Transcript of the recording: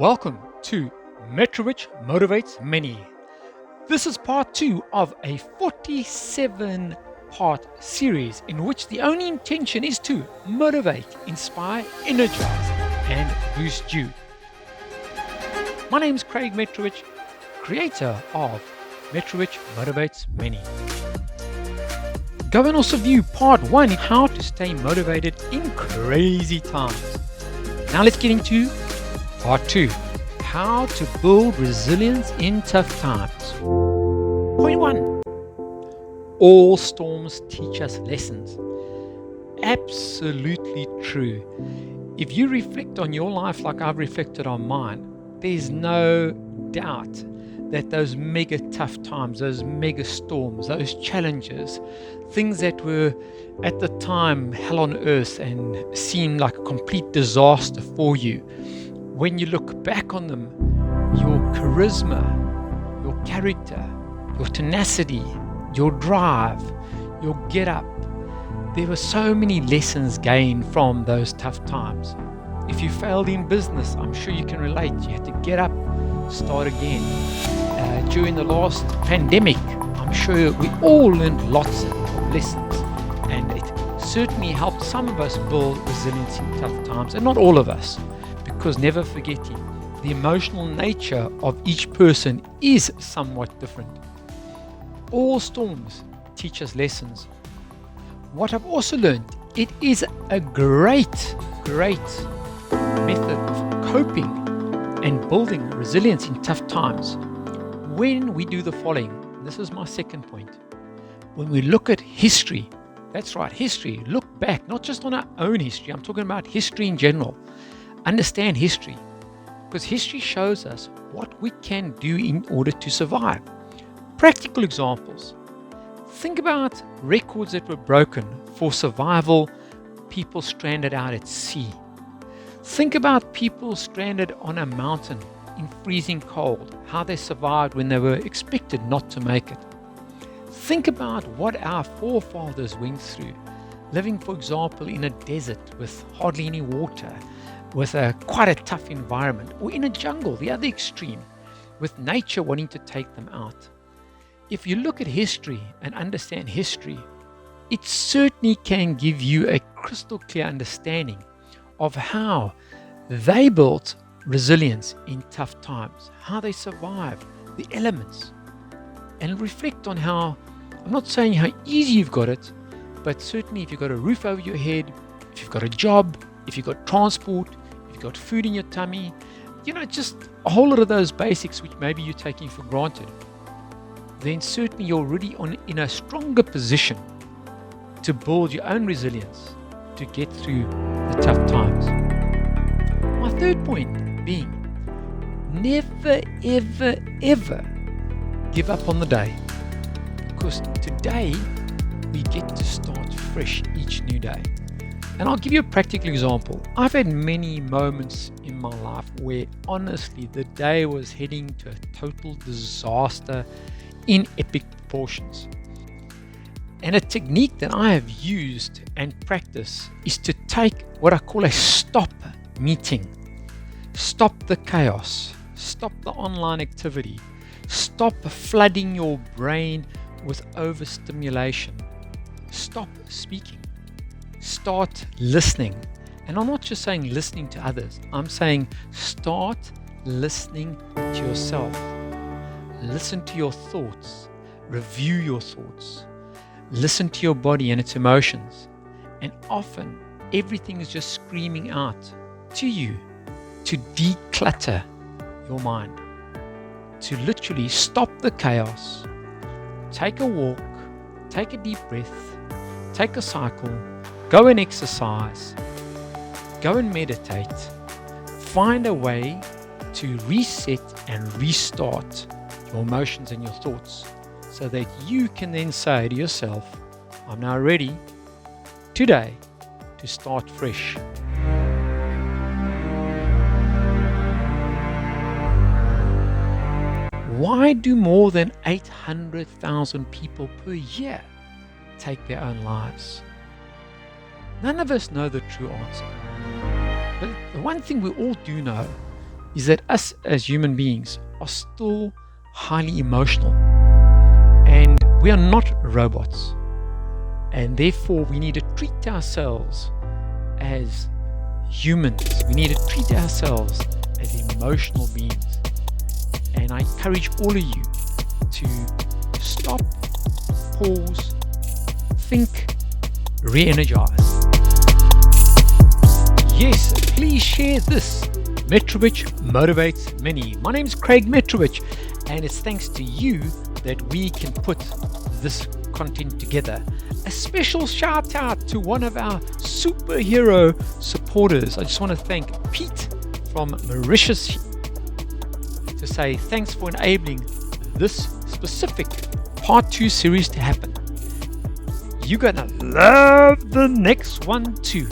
Welcome to Metrowich Motivates Many. This is part 2 of a 47-part series in which the only intention is to motivate, inspire, energize, and boost you. My name is Craig Metrowich, creator of Metrowich Motivates Many. Go and also view part 1, how to stay motivated in crazy times. Now let's get into part 2, how to build resilience in tough times. Point 1, all storms teach us lessons. Absolutely true. If you reflect on your life like I've reflected on mine, there's no doubt that those mega tough times, those mega storms, those challenges, things that were at the time hell on earth and seemed like a complete disaster for you, when you look back on them, your charisma, your character, your tenacity, your drive, your get up, there were so many lessons gained from those tough times. If you failed in business, I'm sure you can relate. You had to get up, start again. During the last pandemic, I'm sure we all learned lots of lessons, and it certainly helped some of us build resilience in tough times, and not all of us. Because never forgetting, the emotional nature of each person is somewhat different. All storms teach us lessons. What I've also learned, it is a great method of coping and building resilience in tough times when we do the following. This is my second point. When we look at history, that's right, history, look back, not just on our own history, I'm talking about history in general. Understand history, because history shows us what we can do in order to survive. Practical examples. Think about records that were broken for survival, people stranded out at sea. Think about people stranded on a mountain in freezing cold, how they survived when they were expected not to make it. Think about what our forefathers went through, living, for example, in a desert with hardly any water, with quite a tough environment, or in a jungle, the other extreme, with nature wanting to take them out. If you look at history and understand history, it certainly can give you a crystal clear understanding of how they built resilience in tough times, how they survived the elements, and reflect on how, I'm not saying how easy you've got it, but certainly if you've got a roof over your head, if you've got a job, if you've got transport, if you've got food in your tummy, just a whole lot of those basics which maybe you're taking for granted, then certainly you're already in a stronger position to build your own resilience to get through the tough times. My third point being, never, ever, ever give up on the day. Because today, we get to start fresh each new day. And I'll give you a practical example. I've had many moments in my life where honestly the day was heading to a total disaster in epic proportions. And a technique that I have used and practiced is to take what I call a stop meeting. Stop the chaos. Stop the online activity. Stop flooding your brain with overstimulation. Stop speaking. Start listening. And I'm not just saying listening to others. I'm saying start listening to yourself. Listen to your thoughts. Review your thoughts. Listen to your body and its emotions. And often everything is just screaming out to you to declutter your mind. To literally stop the chaos. Take a walk. Take a deep breath. Take a cycle. Go and exercise, go and meditate, find a way to reset and restart your emotions and your thoughts so that you can then say to yourself, I'm now ready today to start fresh. Why do more than 800,000 people per year take their own lives? None of us know the true answer. But the one thing we all do know is that us as human beings are still highly emotional, and we are not robots, and therefore we need to treat ourselves as humans. We need to treat ourselves as emotional beings. And I encourage all of you to stop, pause, think, re-energize. Yes, please share this. Metrowich Motivates Many. My name is Craig Metrowich, and it's thanks to you that we can put this content together. A special shout out to one of our superhero supporters. I just want to thank Pete from Mauritius to say thanks for enabling this specific part 2 series to happen. You're gonna love the next one too.